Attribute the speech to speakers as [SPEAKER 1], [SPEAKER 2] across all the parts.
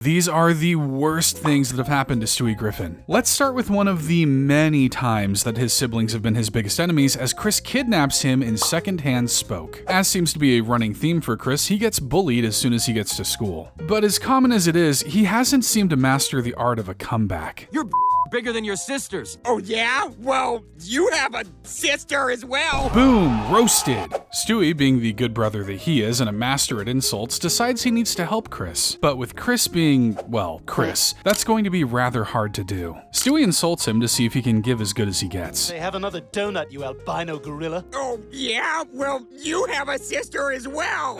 [SPEAKER 1] These are the worst things that have happened to Stewie Griffin. Let's start with one of the many times that his siblings have been his biggest enemies as Chris kidnaps him in Secondhand Spoke. As seems to be a running theme for Chris, he gets bullied as soon as he gets to school. But as common as it is, he hasn't seemed to master the art of a comeback.
[SPEAKER 2] You're bigger than your sisters.
[SPEAKER 3] Oh yeah? Well, you have a sister as well.
[SPEAKER 1] Boom, roasted. Stewie, being the good brother that he is and a master at insults, decides he needs to help Chris. But with Chris being, well, Chris, that's going to be rather hard to do. Stewie insults him to see if he can give as good as he gets.
[SPEAKER 4] They have another donut, you albino gorilla.
[SPEAKER 3] Oh yeah? Well, you have a sister as well.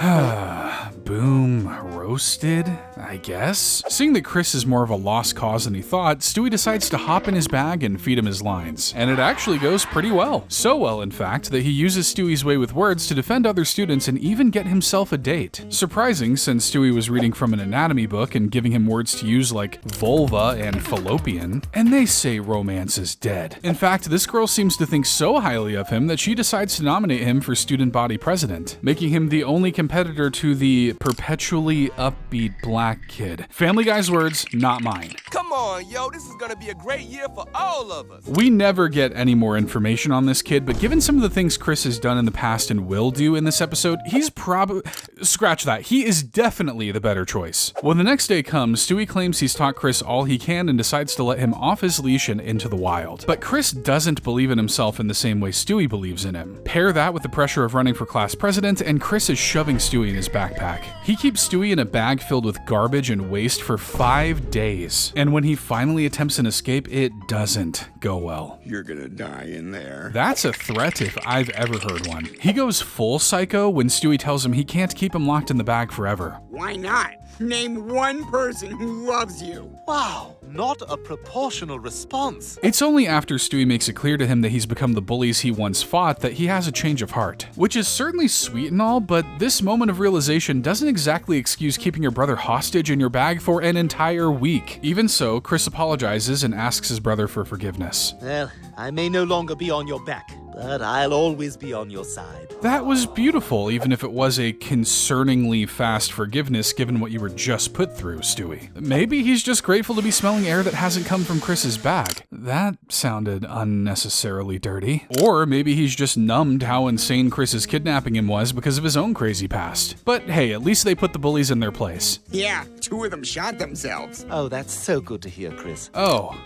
[SPEAKER 1] Boom, roasted, I guess? Seeing that Chris is more of a lost cause than he thought, Stewie decides to hop in his bag and feed him his lines. And it actually goes pretty well. So well, in fact, that he uses Stewie's way with words to defend other students and even get himself a date. Surprising, since Stewie was reading from an anatomy book and giving him words to use like vulva and fallopian. And they say romance is dead. In fact, this girl seems to think so highly of him that she decides to nominate him for student body president, making him the only competitor to the perpetually upbeat black kid. Family Guy's words, not mine.
[SPEAKER 2] Come on, yo, this is gonna be a great year for all of us.
[SPEAKER 1] We never get any more information on this kid, but given some of the things Chris has done in the past and will do in this episode, he's probably... scratch that. He is definitely the better choice. When the next day comes, Stewie claims he's taught Chris all he can and decides to let him off his leash and into the wild. But Chris doesn't believe in himself in the same way Stewie believes in him. Pair that with the pressure of running for class president, and Chris is shoving Stewie in his backpack. He keeps Stewie in a bag filled with garbage and waste for 5 days. And when he finally attempts an escape, it doesn't go well.
[SPEAKER 3] You're gonna die in there.
[SPEAKER 1] That's a threat if I've ever heard one. He goes full psycho when Stewie tells him he can't keep him locked in the bag forever.
[SPEAKER 3] Why not? Name one person who loves you.
[SPEAKER 4] Wow, not a proportional response.
[SPEAKER 1] It's only after Stewie makes it clear to him that he's become the bullies he once fought that he has a change of heart. Which is certainly sweet and all, but this moment of realization doesn't exactly excuse keeping your brother hostage in your bag for an entire week. Even so, Chris apologizes and asks his brother for forgiveness.
[SPEAKER 4] Well, I may no longer be on your back, but I'll always be on your side.
[SPEAKER 1] That was beautiful, even if it was a concerningly fast forgiveness given what you were just put through, Stewie. Maybe he's just grateful to be smelling air that hasn't come from Chris's bag. That sounded unnecessarily dirty. Or maybe he's just numbed how insane Chris's kidnapping him was because of his own crazy past. But hey, at least they put the bullies in their place.
[SPEAKER 3] Yeah, 2 of them shot themselves.
[SPEAKER 4] Oh, that's so good to hear, Chris.
[SPEAKER 1] Oh,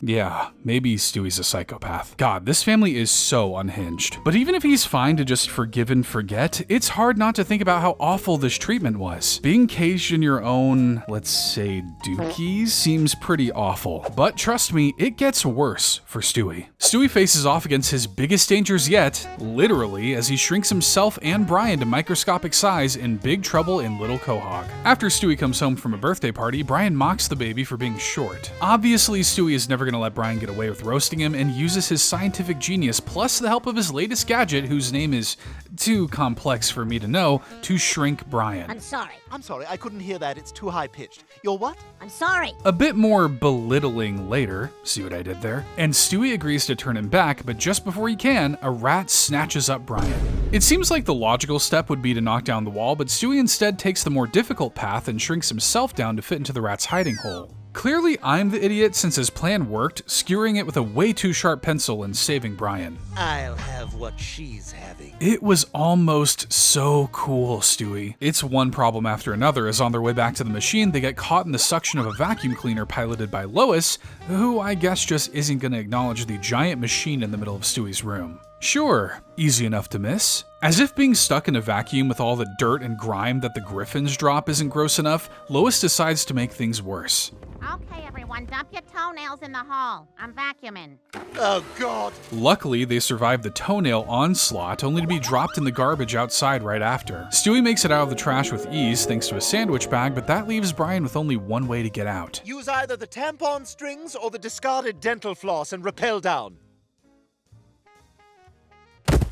[SPEAKER 1] yeah, maybe Stewie's a psychopath. God, this family is so unhinged. But even if he's fine to just forgive and forget, it's hard not to think about how awful this treatment was. Being caged in your own, let's say, dookies seems pretty awful. But trust me, it gets worse for Stewie. Stewie faces off against his biggest dangers yet, literally, as he shrinks himself and Brian to microscopic size in Big Trouble in Little Quahog. After Stewie comes home from a birthday party, Brian mocks the baby for being short. Obviously, Stewie is never going to let Brian get away with roasting him and uses his scientific genius plus the help of his latest gadget, whose name is too complex for me to know, to shrink Brian.
[SPEAKER 5] I'm sorry.
[SPEAKER 4] I'm sorry, I couldn't hear that. It's too high-pitched. You're what?
[SPEAKER 5] I'm sorry.
[SPEAKER 1] A bit more belittling later, see what I did there? And Stewie agrees to turn him back, but just before he can, a rat snatches up Brian. It seems like the logical step would be to knock down the wall, but Stewie instead takes the more difficult path and shrinks himself down to fit into the rat's hiding hole. Clearly, I'm the idiot since his plan worked, skewering it with a way too sharp pencil and saving Brian.
[SPEAKER 4] I'll have what she's having.
[SPEAKER 1] It was almost so cool, Stewie. It's one problem after another, as on their way back to the machine, they get caught in the suction of a vacuum cleaner piloted by Lois, who I guess just isn't gonna acknowledge the giant machine in the middle of Stewie's room. Sure, easy enough to miss. As if being stuck in a vacuum with all the dirt and grime that the Griffins drop isn't gross enough, Lois decides to make things worse.
[SPEAKER 5] Okay, everyone, dump your toenails in the hall. I'm vacuuming.
[SPEAKER 4] Oh, God.
[SPEAKER 1] Luckily, they survive the toenail onslaught, only to be dropped in the garbage outside right after. Stewie makes it out of the trash with ease thanks to a sandwich bag, but that leaves Brian with only one way to get out.
[SPEAKER 4] Use either the tampon strings or the discarded dental floss and rappel down.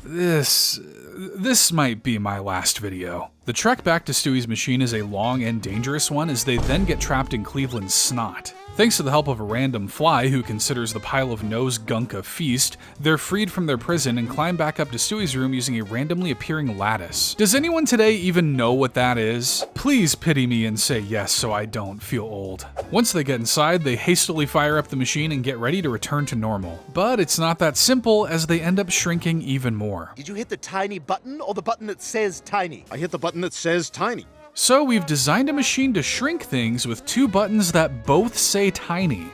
[SPEAKER 1] This might be my last video. The trek back to Stewie's machine is a long and dangerous one as they then get trapped in Cleveland's snot. Thanks to the help of a random fly who considers the pile of nose gunk a feast, they're freed from their prison and climb back up to Stewie's room using a randomly appearing lattice. Does anyone today even know what that is? Please pity me and say yes so I don't feel old. Once they get inside, they hastily fire up the machine and get ready to return to normal. But it's not that simple, as they end up shrinking even more.
[SPEAKER 4] Did you hit the tiny button or the button that says tiny?
[SPEAKER 6] I hit the button that says tiny.
[SPEAKER 1] So we've designed a machine to shrink things with two buttons that both say tiny.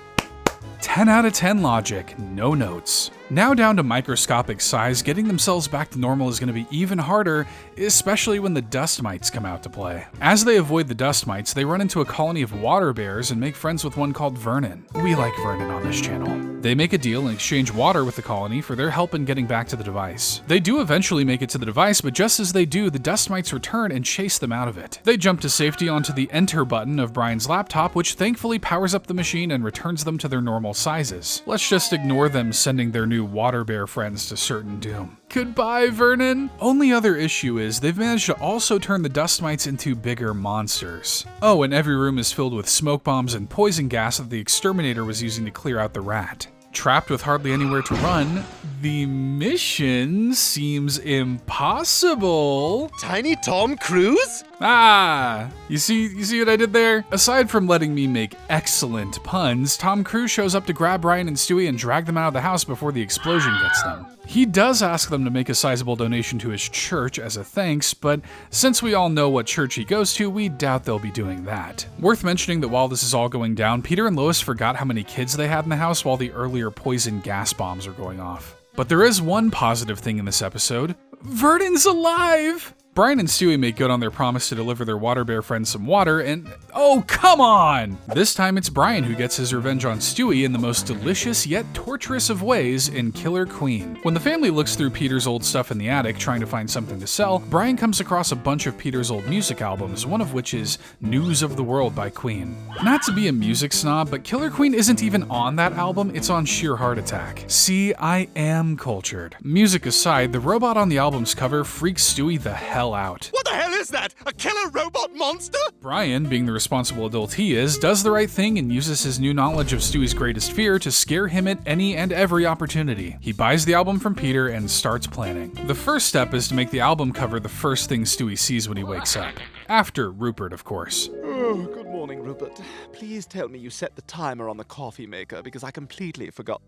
[SPEAKER 1] 10 out of 10 logic, no notes. Now down to microscopic size, getting themselves back to normal is going to be even harder, especially when the dust mites come out to play. As they avoid the dust mites, they run into a colony of water bears and make friends with one called Vernon. We like Vernon on this channel. They make a deal and exchange water with the colony for their help in getting back to the device. They do eventually make it to the device, but just as they do, the dust mites return and chase them out of it. They jump to safety onto the enter button of Brian's laptop, which thankfully powers up the machine and returns them to their normal sizes. Let's just ignore them sending their new water bear friends to certain doom. Goodbye, Vernon! Only other issue is they've managed to also turn the dust mites into bigger monsters. Oh, and every room is filled with smoke bombs and poison gas that the exterminator was using to clear out the rat. Trapped with hardly anywhere to run, the mission seems impossible.
[SPEAKER 4] Tiny Tom Cruise?
[SPEAKER 1] Ah, you see what I did there? Aside from letting me make excellent puns, Tom Cruise shows up to grab Brian and Stewie and drag them out of the house before the explosion gets them. He does ask them to make a sizable donation to his church as a thanks, but since we all know what church he goes to, we doubt they'll be doing that. Worth mentioning that while this is all going down, Peter and Lois forgot how many kids they had in the house while the earlier poison gas bombs are going off. But there is one positive thing in this episode. Vernon's alive! Brian and Stewie make good on their promise to deliver their water bear friends some water, and oh, come on! This time it's Brian who gets his revenge on Stewie in the most delicious yet torturous of ways in Killer Queen. When the family looks through Peter's old stuff in the attic trying to find something to sell, Brian comes across a bunch of Peter's old music albums, one of which is News of the World by Queen. Not to be a music snob, but Killer Queen isn't even on that album, it's on Sheer Heart Attack. See, I am cultured. Music aside, the robot on the album's cover freaks Stewie the hell out.
[SPEAKER 3] What the hell is that? A killer robot monster?
[SPEAKER 1] Brian, being the responsible adult he is, does the right thing and uses his new knowledge of Stewie's greatest fear to scare him at any and every opportunity. He buys the album from Peter and starts planning. The first step is to make the album cover the first thing Stewie sees when he wakes up. After Rupert, of course.
[SPEAKER 6] Oh, good morning, Rupert. Please tell me you set the timer on the coffee maker because I completely forgot.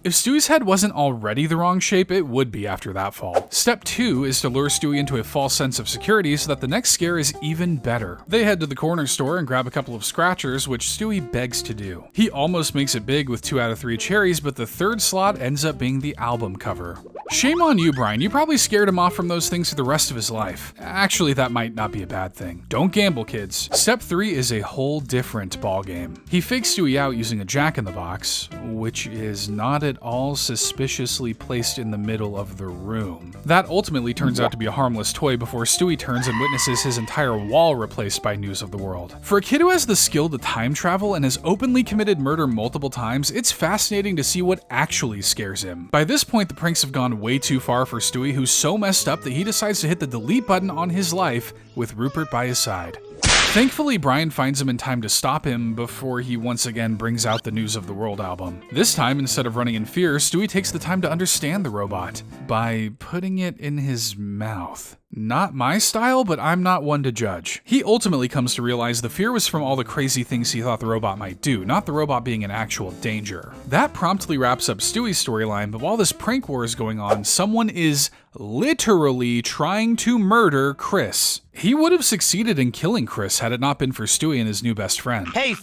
[SPEAKER 1] If Stewie's head wasn't already the wrong shape, it would be after that fall. Step 2 is to lure Stewie into a false sense of security so that the next scare is even better. They head to the corner store and grab a couple of scratchers, which Stewie begs to do. He almost makes it big with 2 out of 3 cherries, but the third slot ends up being the album cover. Shame on you, Brian. You probably scared him off from those things for the rest of his life. Actually, that might not be a bad thing. Don't gamble, kids. Step 3 is a whole different ballgame. He fakes Stewie out using a jack-in-the-box, which is not at all suspiciously placed in the middle of the room. That ultimately turns out to be a harmless toy before Stewie turns and witnesses his entire wall replaced by News of the World. For a kid who has the skill to time travel and has openly committed murder multiple times, it's fascinating to see what actually scares him. By this point, the pranks have gone way too far for Stewie, who's so messed up that he decides to hit the delete button on his life with Rupert by his side. Thankfully, Brian finds him in time to stop him before he once again brings out the News of the World album. This time, instead of running in fear, Stewie takes the time to understand the robot by putting it in his mouth. Not my style, but I'm not one to judge. He ultimately comes to realize the fear was from all the crazy things he thought the robot might do, not the robot being in actual danger. That promptly wraps up Stewie's storyline, but while this prank war is going on, someone is literally trying to murder Chris. He would have succeeded in killing Chris had it not been for Stewie and his new best friend.
[SPEAKER 4] Hey,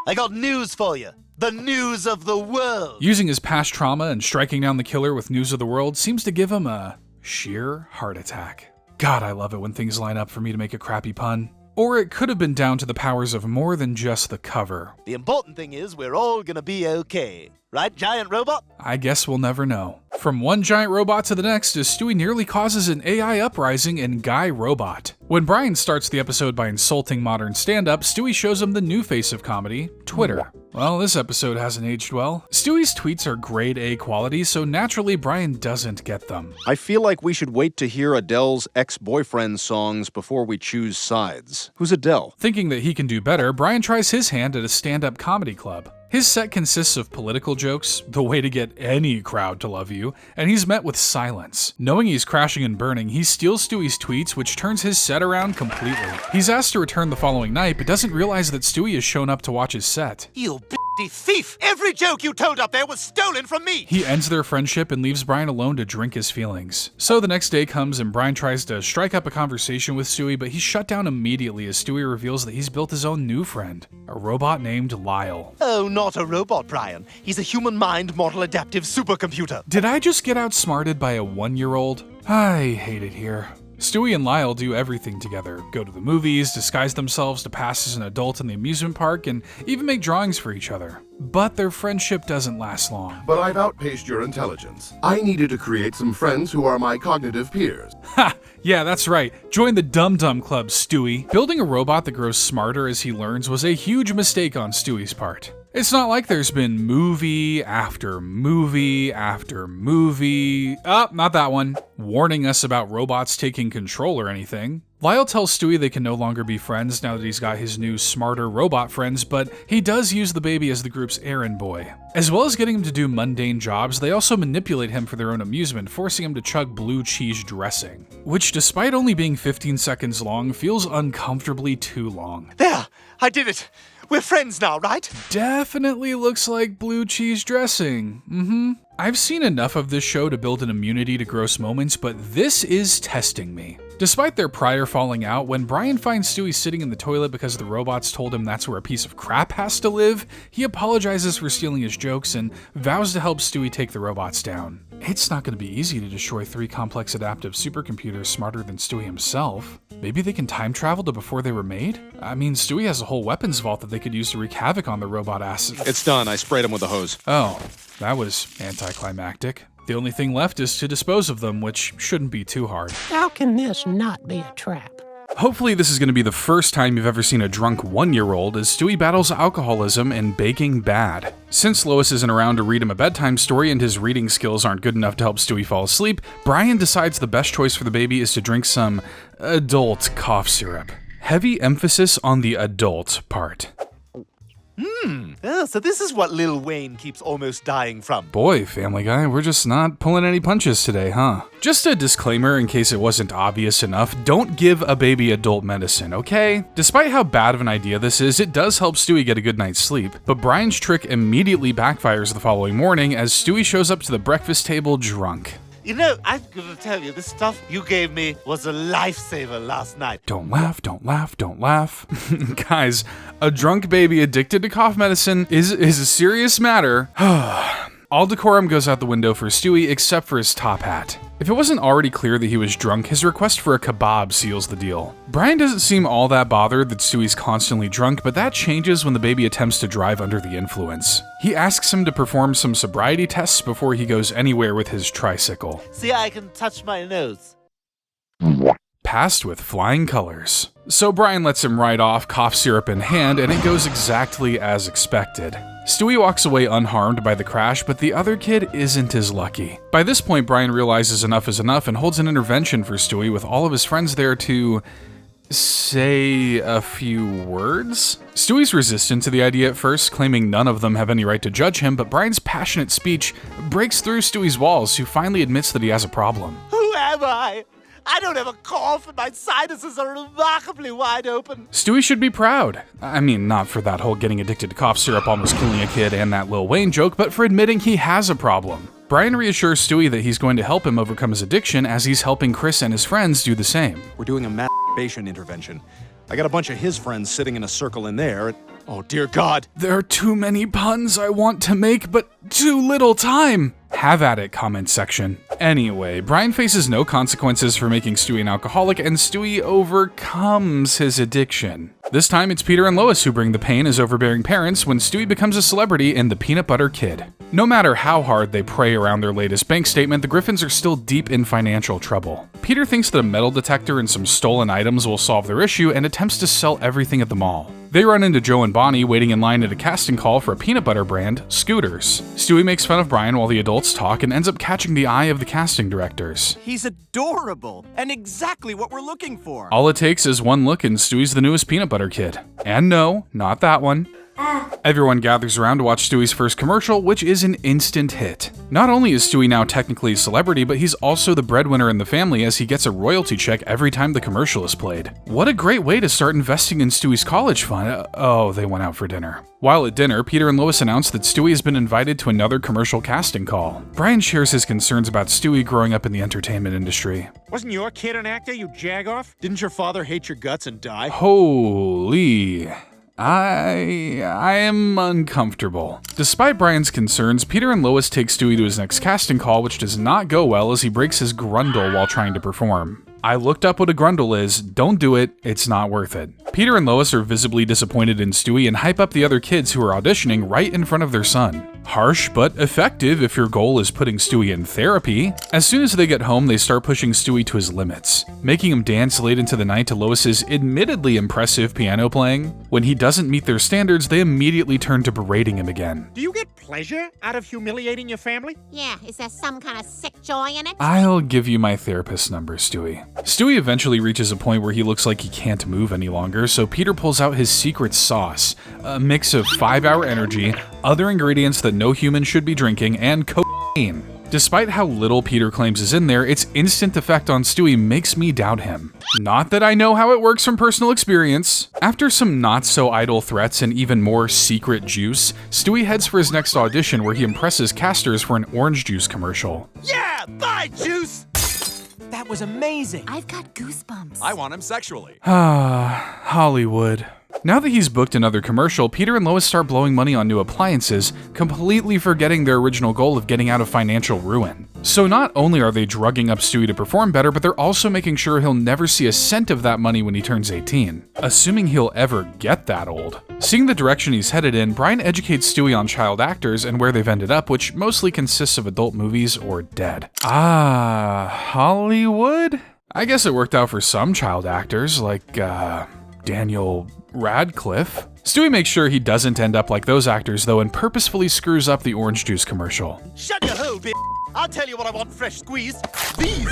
[SPEAKER 4] I got news for you. The news of the world.
[SPEAKER 1] Using his past trauma and striking down the killer with News of the World seems to give him a sheer heart attack. God, I love it when things line up for me to make a crappy pun. Or it could have been down to the powers of more than just the cover.
[SPEAKER 4] The important thing is we're all gonna be okay. Right, giant robot?
[SPEAKER 1] I guess we'll never know. From one giant robot to the next, as Stewie nearly causes an AI uprising in Guy Robot. When Brian starts the episode by insulting modern stand-up, Stewie shows him the new face of comedy, Twitter. Well, this episode hasn't aged well. Stewie's tweets are grade A quality, so naturally Brian doesn't get them.
[SPEAKER 7] I feel like we should wait to hear Adele's ex-boyfriend songs before we choose sides. Who's Adele?
[SPEAKER 1] Thinking that he can do better, Brian tries his hand at a stand-up comedy club. His set consists of political jokes, the way to get any crowd to love you, and he's met with silence. Knowing he's crashing and burning, he steals Stewie's tweets, which turns his set around completely. He's asked to return the following night, but doesn't realize that Stewie has shown up to watch his set.
[SPEAKER 4] You b***y thief! Every joke you told up there was stolen from me!
[SPEAKER 1] He ends their friendship and leaves Brian alone to drink his feelings. So the next day comes and Brian tries to strike up a conversation with Stewie, but he's shut down immediately as Stewie reveals that he's built his own new friend, a robot named Lyle.
[SPEAKER 4] Oh, not a robot, Brian. He's a human mind model adaptive supercomputer.
[SPEAKER 1] Did I just get outsmarted by a 1-year-old? I hate it here. Stewie and Lyle do everything together, go to the movies, disguise themselves to pass as an adult in the amusement park, and even make drawings for each other. But their friendship doesn't last long.
[SPEAKER 8] But I've outpaced your intelligence. I needed to create some friends who are my cognitive peers.
[SPEAKER 1] Ha! Yeah, that's right. Join the Dum Dum Club, Stewie. Building a robot that grows smarter as he learns was a huge mistake on Stewie's part. It's not like there's been movie after movie after movie, not that one, warning us about robots taking control or anything. Lyle tells Stewie they can no longer be friends now that he's got his new, smarter robot friends, but he does use the baby as the group's errand boy. As well as getting him to do mundane jobs, they also manipulate him for their own amusement, forcing him to chug blue cheese dressing, which, despite only being 15 seconds long, feels uncomfortably too long.
[SPEAKER 4] There! I did it! We're friends now, right?
[SPEAKER 1] Definitely looks like blue cheese dressing. I've seen enough of this show to build an immunity to gross moments, but this is testing me. Despite their prior falling out, when Brian finds Stewie sitting in the toilet because the robots told him that's where a piece of crap has to live, he apologizes for stealing his jokes and vows to help Stewie take the robots down. It's not going to be easy to destroy 3 complex adaptive supercomputers smarter than Stewie himself. Maybe they can time travel to before they were made? I mean, Stewie has a whole weapons vault that they could use to wreak havoc on the robot asses.
[SPEAKER 7] It's done. I sprayed him with a hose.
[SPEAKER 1] Oh, that was anticlimactic. The only thing left is to dispose of them, which shouldn't be too hard.
[SPEAKER 9] How can this not be a trap?
[SPEAKER 1] Hopefully this is going to be the first time you've ever seen a drunk 1-year-old as Stewie battles alcoholism and Baking Bad. Since Lois isn't around to read him a bedtime story and his reading skills aren't good enough to help Stewie fall asleep, Brian decides the best choice for the baby is to drink some adult cough syrup. Heavy emphasis on the adult part.
[SPEAKER 4] Oh, so this is what Lil Wayne keeps almost dying from.
[SPEAKER 1] Boy, Family Guy, we're just not pulling any punches today, huh? Just a disclaimer in case it wasn't obvious enough, don't give a baby adult medicine, okay? Despite how bad of an idea this is, it does help Stewie get a good night's sleep, but Brian's trick immediately backfires the following morning as Stewie shows up to the breakfast table drunk.
[SPEAKER 4] You know, I'm gonna tell you, the stuff you gave me was a lifesaver last night.
[SPEAKER 1] Don't laugh, don't laugh, don't laugh. Guys, a drunk baby addicted to cough medicine is a serious matter. All decorum goes out the window for Stewie except for his top hat. If it wasn't already clear that he was drunk, his request for a kebab seals the deal. Brian doesn't seem all that bothered that Stewie's constantly drunk, but that changes when the baby attempts to drive under the influence. He asks him to perform some sobriety tests before he goes anywhere with his tricycle.
[SPEAKER 4] See, I can touch my nose.
[SPEAKER 1] Passed with flying colors. So Brian lets him ride off, cough syrup in hand, and it goes exactly as expected. Stewie walks away unharmed by the crash, but the other kid isn't as lucky. By this point, Brian realizes enough is enough and holds an intervention for Stewie with all of his friends there to say a few words? Stewie's resistant to the idea at first, claiming none of them have any right to judge him, but Brian's passionate speech breaks through Stewie's walls, who finally admits that he has a problem.
[SPEAKER 4] Who am I? I don't have a cough and my sinuses are remarkably wide open.
[SPEAKER 1] Stewie should be proud. I mean, not for that whole getting addicted to cough syrup almost killing a kid and that Lil Wayne joke, but for admitting he has a problem. Brian reassures Stewie that he's going to help him overcome his addiction as he's helping Chris and his friends do the same.
[SPEAKER 7] We're doing a masturbation intervention. I got a bunch of his friends sitting in a circle in there. Oh, dear God.
[SPEAKER 1] There are too many puns I want to make, but too little time. Have at it, comment section. Anyway, Brian faces no consequences for making Stewie an alcoholic, and Stewie overcomes his addiction. This time, it's Peter and Lois who bring the pain as overbearing parents when Stewie becomes a celebrity in The Peanut Butter Kid. No matter how hard they pray around their latest bank statement, the Griffins are still deep in financial trouble. Peter thinks that a metal detector and some stolen items will solve their issue and attempts to sell everything at the mall. They run into Joe and Bonnie waiting in line at a casting call for a peanut butter brand, Scooters. Stewie makes fun of Brian while the adults talk and ends up catching the eye of the casting directors.
[SPEAKER 2] He's adorable and exactly what we're looking for.
[SPEAKER 1] All it takes is one look and Stewie's the newest peanut butter kid. And no, not that one. Everyone gathers around to watch Stewie's first commercial, which is an instant hit. Not only is Stewie now technically a celebrity, but he's also the breadwinner in the family as he gets a royalty check every time the commercial is played. What a great way to start investing in Stewie's college fund. Oh, they went out for dinner. While at dinner, Peter and Lois announce that Stewie has been invited to another commercial casting call. Brian shares his concerns about Stewie growing up in the entertainment industry.
[SPEAKER 3] Wasn't your kid an actor, you jagoff?
[SPEAKER 6] Didn't your father hate your guts and die?
[SPEAKER 1] Holy... I am uncomfortable. Despite Brian's concerns, Peter and Lois take Stewie to his next casting call, which does not go well as he breaks his grundle while trying to perform. I looked up what a grundle is, don't do it, it's not worth it. Peter and Lois are visibly disappointed in Stewie and hype up the other kids who are auditioning right in front of their son. Harsh, but effective if your goal is putting Stewie in therapy. As soon as they get home, they start pushing Stewie to his limits, making him dance late into the night to Lois's admittedly impressive piano playing. When he doesn't meet their standards, they immediately turn to berating him again.
[SPEAKER 3] Do you get pleasure out of humiliating your family?
[SPEAKER 5] Yeah, is there some kind of sick joy in it?
[SPEAKER 1] I'll give you my therapist's number, Stewie. Stewie eventually reaches a point where he looks like he can't move any longer, so Peter pulls out his secret sauce, a mix of 5-hour energy, other ingredients that no human should be drinking, and cocaine. Despite how little Peter claims is in there, its instant effect on Stewie makes me doubt him. Not that I know how it works from personal experience. After some not-so-idle threats and even more secret juice, Stewie heads for his next audition where he impresses casters for an orange juice commercial.
[SPEAKER 2] Yeah, bye, Juice! That was amazing.
[SPEAKER 5] I've got goosebumps.
[SPEAKER 2] I want him sexually.
[SPEAKER 1] Hollywood. Now that he's booked another commercial, Peter and Lois start blowing money on new appliances, completely forgetting their original goal of getting out of financial ruin. So not only are they drugging up Stewie to perform better, but they're also making sure he'll never see a cent of that money when he turns 18, assuming he'll ever get that old. Seeing the direction he's headed in, Brian educates Stewie on child actors and where they've ended up, which mostly consists of adult movies or dead. Hollywood? I guess it worked out for some child actors, like, Daniel Radcliffe. Stewie makes sure he doesn't end up like those actors, though, and purposefully screws up the orange juice commercial.
[SPEAKER 4] Shut your hole, bitch. I'll tell you what I want fresh squeezed. These.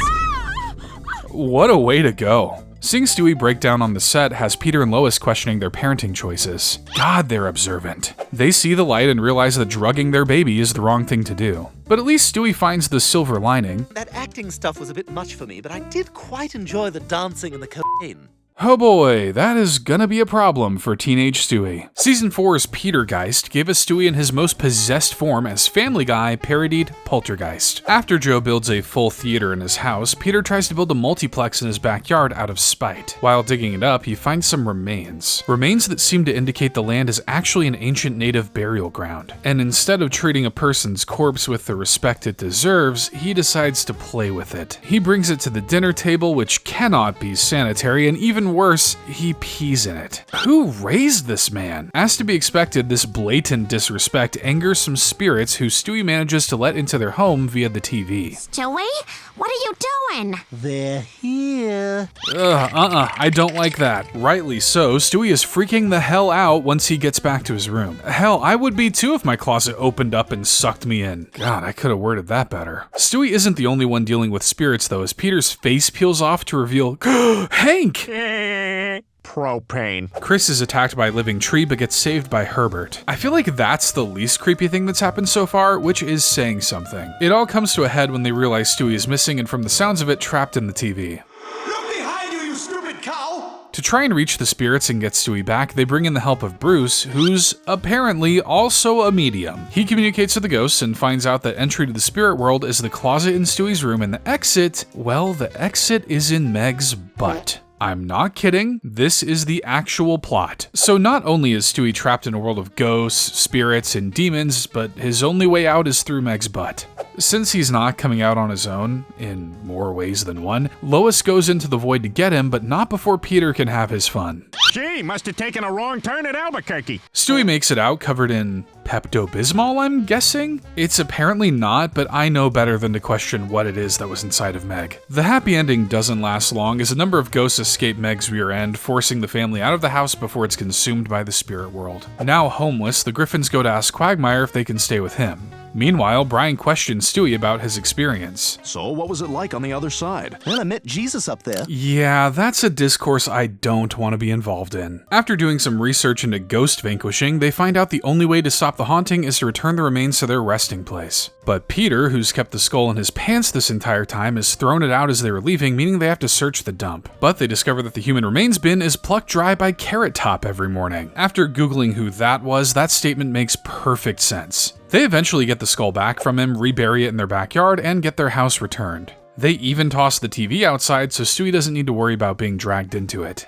[SPEAKER 1] What a way to go. Seeing Stewie break down on the set has Peter and Lois questioning their parenting choices. God, they're observant. They see the light and realize that drugging their baby is the wrong thing to do. But at least Stewie finds the silver lining.
[SPEAKER 4] That acting stuff was a bit much for me, but I did quite enjoy the dancing and the cocaine.
[SPEAKER 1] Oh boy, that is gonna be a problem for teenage Stewie. Season 4's Petergeist gave us Stewie in his most possessed form as Family Guy parodied Poltergeist. After Joe builds a full theater in his house, Peter tries to build a multiplex in his backyard out of spite. While digging it up, he finds some remains. Remains that seem to indicate the land is actually an ancient native burial ground. And instead of treating a person's corpse with the respect it deserves, he decides to play with it. He brings it to the dinner table, which cannot be sanitary, and even worse, he pees in it. Who raised this man? As to be expected, this blatant disrespect angers some spirits who Stewie manages to let into their home via the TV.
[SPEAKER 5] Stewie, what are you doing?
[SPEAKER 4] They're here.
[SPEAKER 1] I don't like that. Rightly so, Stewie is freaking the hell out once he gets back to his room. Hell, I would be too if my closet opened up and sucked me in. God, I could have worded that better. Stewie isn't the only one dealing with spirits though, as Peter's face peels off to reveal Hank!
[SPEAKER 3] Propane.
[SPEAKER 1] Chris is attacked by a living tree but gets saved by Herbert. I feel like that's the least creepy thing that's happened so far, which is saying something. It all comes to a head when they realize Stewie is missing and from the sounds of it, trapped in the TV.
[SPEAKER 4] Look behind you, you stupid cow!
[SPEAKER 1] To try and reach the spirits and get Stewie back, they bring in the help of Bruce, who's apparently also a medium. He communicates to the ghosts and finds out that entry to the spirit world is the closet in Stewie's room, and the exit, well, the exit is in Meg's butt. I'm not kidding, this is the actual plot. So not only is Stewie trapped in a world of ghosts, spirits, and demons, but his only way out is through Meg's butt. Since he's not coming out on his own, in more ways than one, Lois goes into the void to get him, but not before Peter can have his fun.
[SPEAKER 10] Gee, must have taken a wrong turn at Albuquerque.
[SPEAKER 1] Stewie makes it out covered in Pepto-Bismol, I'm guessing? It's apparently not, but I know better than to question what it is that was inside of Meg. The happy ending doesn't last long as a number of ghosts escape Meg's rear end, forcing the family out of the house before it's consumed by the spirit world. Now homeless, the Griffins go to ask Quagmire if they can stay with him. Meanwhile, Brian questions Stewie about his experience.
[SPEAKER 7] So, what was it like on the other side?
[SPEAKER 4] Well, I met Jesus up there.
[SPEAKER 1] Yeah, that's a discourse I don't want to be involved in. After doing some research into ghost vanquishing, they find out the only way to stop the haunting is to return the remains to their resting place. But Peter, who's kept the skull in his pants this entire time, has thrown it out as they were leaving, meaning they have to search the dump. But they discover that the human remains bin is plucked dry by Carrot Top every morning. After googling who that was, that statement makes perfect sense. They eventually get the skull back from him, rebury it in their backyard, and get their house returned. They even toss the TV outside so Stewie doesn't need to worry about being dragged into it.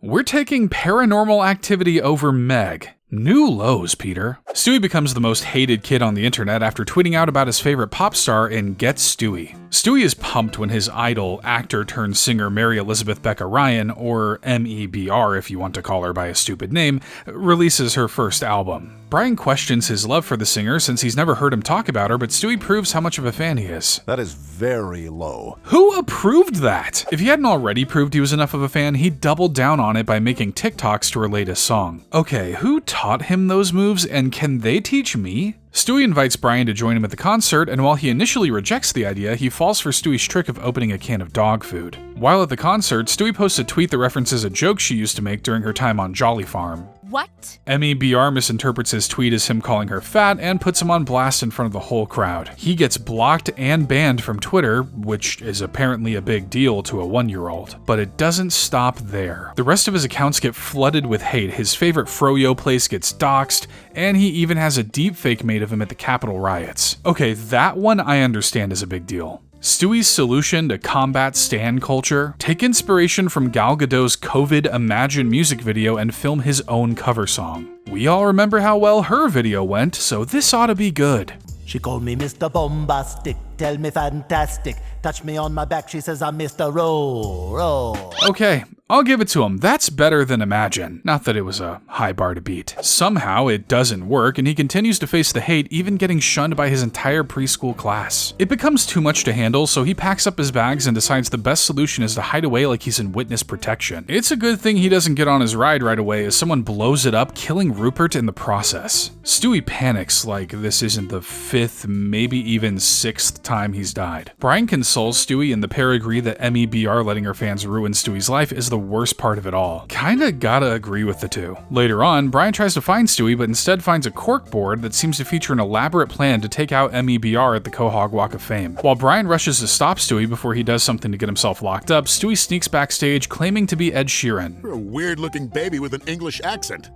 [SPEAKER 1] We're taking Paranormal Activity over Meg. New lows, Peter. Stewie becomes the most hated kid on the internet after tweeting out about his favorite pop star in Get Stewie. Stewie is pumped when his idol, actor-turned-singer Mary Elizabeth Becca Ryan, or MEBR if you want to call her by a stupid name, releases her first album. Brian questions his love for the singer since he's never heard him talk about her, but Stewie proves how much of a fan he is.
[SPEAKER 8] That is very low.
[SPEAKER 1] Who approved that? If he hadn't already proved he was enough of a fan, he doubled down on it by making TikToks to relate his song. Okay, who taught him those moves, and can they teach me? Stewie invites Brian to join him at the concert, and while he initially rejects the idea, he falls for Stewie's trick of opening a can of dog food. While at the concert, Stewie posts a tweet that references a joke she used to make during her time on Jolly Farm.
[SPEAKER 11] What?
[SPEAKER 1] MEBR misinterprets his tweet as him calling her fat and puts him on blast in front of the whole crowd. He gets blocked and banned from Twitter, which is apparently a big deal to a 1-year-old. But it doesn't stop there. The rest of his accounts get flooded with hate, his favorite froyo place gets doxxed, and he even has a deepfake made of him at the Capitol riots. Okay, that one I understand is a big deal. Stewie's solution to combat stan culture? Take inspiration from Gal Gadot's COVID Imagine music video and film his own cover song. We all remember how well her video went, so this ought to be good.
[SPEAKER 4] She called me Mr. Bombastic, tell me fantastic, touch me on my back, she says I'm Mr. Roll.
[SPEAKER 1] Okay, I'll give it to him. That's better than Imagine. Not that it was a high bar to beat. Somehow it doesn't work, and he continues to face the hate, even getting shunned by his entire preschool class. It becomes too much to handle, so he packs up his bags and decides the best solution is to hide away like he's in witness protection. It's a good thing he doesn't get on his ride right away as someone blows it up, killing Rupert in the process. Stewie panics like this isn't the 5th, maybe even 6th time he's died. Brian consoles Stewie, and the pair agree that MEBR letting her fans ruin Stewie's life is the worst part of it all. Kinda gotta agree with the two. Later on, Brian tries to find Stewie, but instead finds a cork board that seems to feature an elaborate plan to take out MEBR at the Quahog Walk of Fame. While Brian rushes to stop Stewie before he does something to get himself locked up, Stewie sneaks backstage claiming to be Ed Sheeran.
[SPEAKER 8] You're a weird-looking baby with an English accent.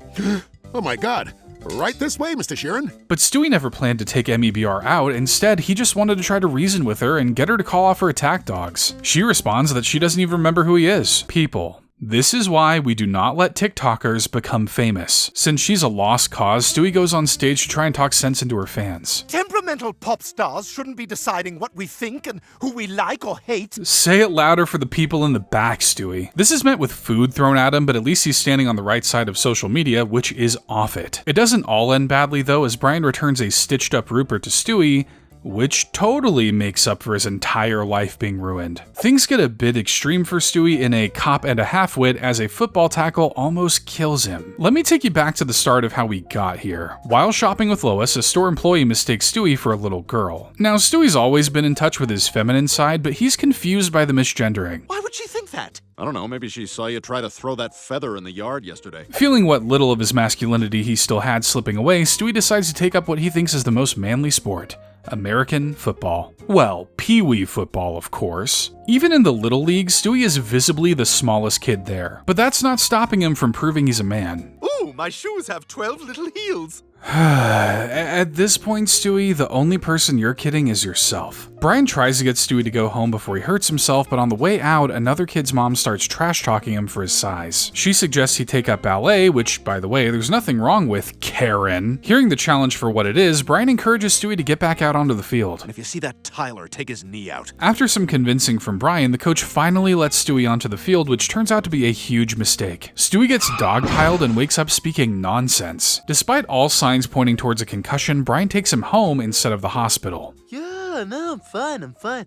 [SPEAKER 8] Oh my god. Right this way, Mr. Sheeran.
[SPEAKER 1] But Stewie never planned to take MEBR out. Instead, he just wanted to try to reason with her and get her to call off her attack dogs. She responds that she doesn't even remember who he is. People. This is why we do not let TikTokers become famous. Since she's a lost cause, Stewie goes on stage to try and talk sense into her fans.
[SPEAKER 4] Temperamental pop stars shouldn't be deciding what we think and who we like or hate.
[SPEAKER 1] Say it louder for the people in the back, Stewie. This is meant with food thrown at him, but at least he's standing on the right side of social media, which is off it. It doesn't all end badly though, as Brian returns a stitched up Rupert to Stewie, which totally makes up for his entire life being ruined. Things get a bit extreme for Stewie in a cop and a half-wit as a football tackle almost kills him. Let me take you back to the start of how we got here. While shopping with Lois, a store employee mistakes Stewie for a little girl. Now, Stewie's always been in touch with his feminine side, but he's confused by the misgendering.
[SPEAKER 4] Why would she think that?
[SPEAKER 7] I don't know, maybe she saw you try to throw that feather in the yard yesterday.
[SPEAKER 1] Feeling what little of his masculinity he still had slipping away, Stewie decides to take up what he thinks is the most manly sport. American football. Well, Pee-wee football, of course. Even in the Little League, Stewie is visibly the smallest kid there. But that's not stopping him from proving he's a man.
[SPEAKER 4] Ooh, my shoes have 12 little heels.
[SPEAKER 1] At this point, Stewie, the only person you're kidding is yourself. Brian tries to get Stewie to go home before he hurts himself, but on the way out, another kid's mom starts trash-talking him for his size. She suggests he take up ballet, which, by the way, there's nothing wrong with, Karen. Hearing the challenge for what it is, Brian encourages Stewie to get back out onto the field.
[SPEAKER 7] And if you see that Tyler, take his knee out.
[SPEAKER 1] After some convincing from Brian, the coach finally lets Stewie onto the field, which turns out to be a huge mistake. Stewie gets dogpiled and wakes up speaking nonsense. Despite all signs pointing towards a concussion, Brian takes him home instead of the hospital.
[SPEAKER 4] Yeah, no, I'm fine.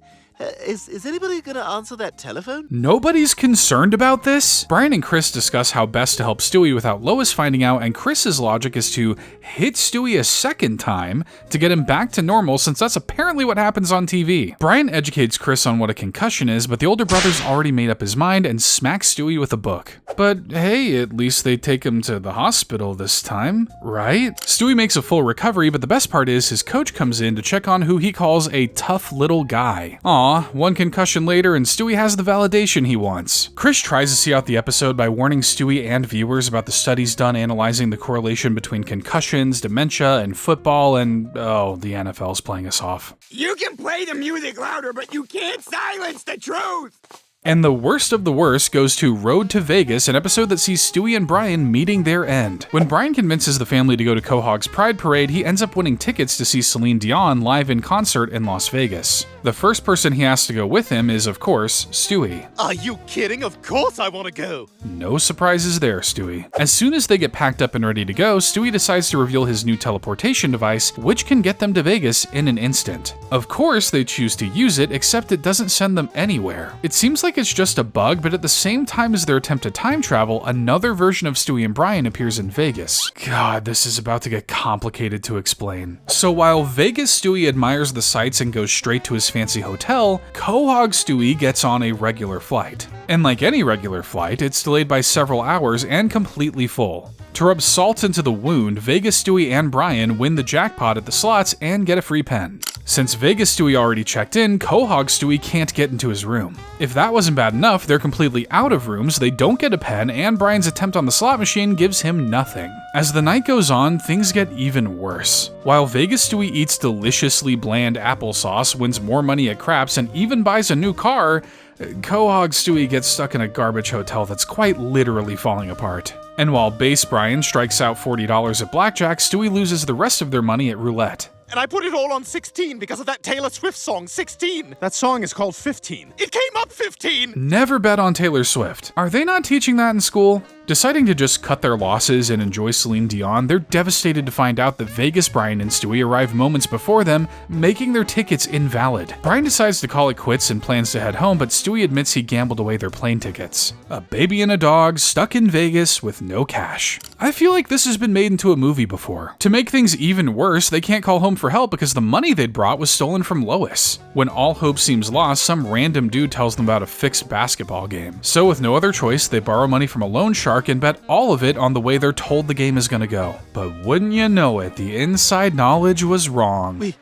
[SPEAKER 4] Is anybody gonna answer that telephone?
[SPEAKER 1] Nobody's concerned about this? Brian and Chris discuss how best to help Stewie without Lois finding out, and Chris's logic is to hit Stewie a second time to get him back to normal, since that's apparently what happens on TV. Brian educates Chris on what a concussion is, but the older brother's already made up his mind and smacks Stewie with a book. But hey, at least they take him to the hospital this time, right? Stewie makes a full recovery, but the best part is his coach comes in to check on who he calls a tough little guy. Aw, one concussion later and Stewie has the validation he wants. Chris tries to see out the episode by warning Stewie and viewers about the studies done analyzing the correlation between concussions, dementia, and football, and oh, the NFL's playing us off.
[SPEAKER 3] You can play the music louder, but you can't silence the truth!
[SPEAKER 1] And the worst of the worst goes to Road to Vegas, an episode that sees Stewie and Brian meeting their end. When Brian convinces the family to go to Quahog's Pride Parade, he ends up winning tickets to see Celine Dion live in concert in Las Vegas. The first person he asks to go with him is, of course, Stewie.
[SPEAKER 6] Are you kidding? Of course I want to go.
[SPEAKER 1] No surprises there, Stewie. As soon as they get packed up and ready to go, Stewie decides to reveal his new teleportation device, which can get them to Vegas in an instant. Of course, they choose to use it, except it doesn't send them anywhere. It seems like it's just a bug, but at the same time as their attempt to time travel, another version of Stewie and Brian appears in Vegas. God, this is about to get complicated to explain. So while Vegas Stewie admires the sights and goes straight to his fancy hotel, Quahog Stewie gets on a regular flight. And like any regular flight, it's delayed by several hours and completely full. To rub salt into the wound, Vegas Stewie and Brian win the jackpot at the slots and get a free pen. Since Vegas Stewie already checked in, Quahog Stewie can't get into his room. If that wasn't bad enough, they're completely out of rooms, they don't get a pen, and Brian's attempt on the slot machine gives him nothing. As the night goes on, things get even worse. While Vegas Stewie eats deliciously bland applesauce, wins more money at craps, and even buys a new car, Quahog Stewie gets stuck in a garbage hotel that's quite literally falling apart. And while base Brian strikes out $40 at blackjack, Stewie loses the rest of their money at roulette.
[SPEAKER 6] And I put it all on 16 because of that Taylor Swift song, 16. That song is called 15. It came up 15!
[SPEAKER 1] Never bet on Taylor Swift. Are they not teaching that in school? Deciding to just cut their losses and enjoy Celine Dion, they're devastated to find out that Vegas Brian and Stewie arrive moments before them, making their tickets invalid. Brian decides to call it quits and plans to head home, but Stewie admits he gambled away their plane tickets. A baby and a dog stuck in Vegas with no cash. I feel like this has been made into a movie before. To make things even worse, they can't call home for help because the money they'd brought was stolen from Lois. When all hope seems lost, some random dude tells them about a fixed basketball game. So with no other choice, they borrow money from a loan shark and bet all of it on the way they're told the game is gonna go. But wouldn't you know it, the inside knowledge was wrong.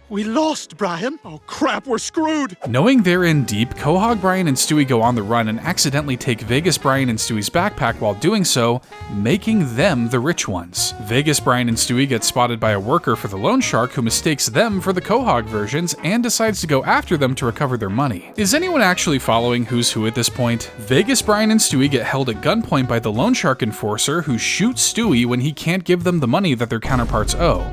[SPEAKER 6] We lost, Brian. Oh crap, we're screwed.
[SPEAKER 1] Knowing they're in deep, Quahog Brian and Stewie go on the run and accidentally take Vegas Brian and Stewie's backpack while doing so, making them the rich ones. Vegas Brian and Stewie get spotted by a worker for the loan shark who mistakes them for the Quahog versions and decides to go after them to recover their money. Is anyone actually following who's who at this point? Vegas Brian and Stewie get held at gunpoint by the loan shark enforcer who shoots Stewie when he can't give them the money that their counterparts owe.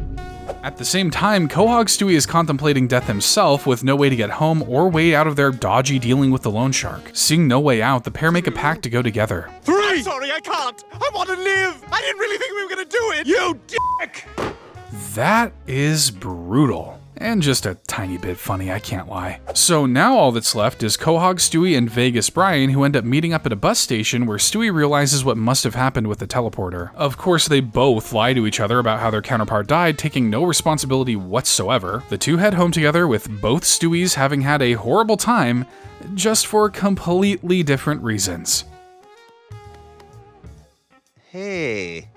[SPEAKER 1] At the same time, Quahog Stewie is contemplating death himself with no way to get home or way out of their dodgy dealing with the loan shark. Seeing no way out, the pair make a pact to go together.
[SPEAKER 6] 3! I'm sorry, I can't. I want to live. I didn't really think we were gonna do it. You dick!
[SPEAKER 1] That is brutal. And just a tiny bit funny, I can't lie. So now all that's left is Quahog Stewie and Vegas Brian, who end up meeting up at a bus station where Stewie realizes what must have happened with the teleporter. Of course, they both lie to each other about how their counterpart died, taking no responsibility whatsoever. The two head home together with both Stewies having had a horrible time, just for completely different reasons.
[SPEAKER 7] Hey.